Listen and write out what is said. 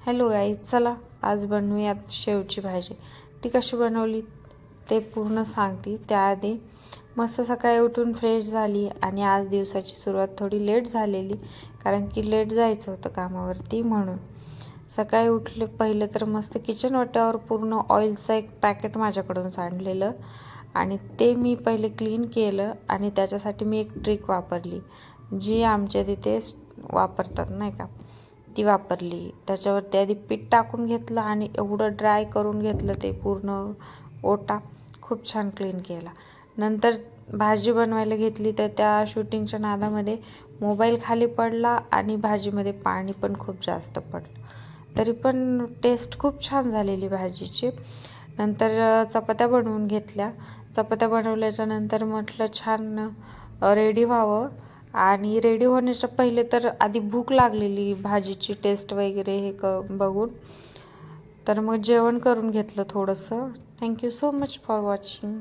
Hello guys, चला आज बनवूयात शेवची भाजी. ती कशी बनवली ते पूर्ण सांगते. त्याआधी मस्त सकाळी उठून फ्रेश झाली आणि आज दिवसाची सुरुवात थोडी लेट झालेली, कारण की लेट जायचं होतं कामावरती. म्हणून सकाळी उठले पहिलं तर मस्त किचन वाट्यावर पूर्ण ऑइलचं एक पॅकेट माझ्याकडून सांडलेलं आणि ते मी पहिले क्लीन केलं. आणि त्याच्यासाठी मी एक ट्रिक वापरली जी आमच्या तिथे वापरतात नाही का, ती वापरली. त्याच्यावरती आधी पीठ टाकून घेतलं आणि एवढं ड्राय करून घेतलं ते पूर्ण ओटा, खूप छान क्लीन केला. नंतर भाजी बनवायला घेतली तर त्या शूटिंगच्या नादामध्ये मोबाईल खाली पडला आणि भाजीमध्ये पाणी पण खूप जास्त पडलं. तरी पण टेस्ट खूप छान झालेली भाजीची. नंतर चपात्या बनवून घेतल्या. चपात्या बनवल्याच्या नंतर म्हटलं छान रेडी व्हावं. आणि रेडी होण्याच्या पहिले तर आधी भूक लागलेली भाजीची टेस्ट वगैरे हे बघून, तर मग जेवण करून घेतलं थोडंसं. Thank you so much for watching.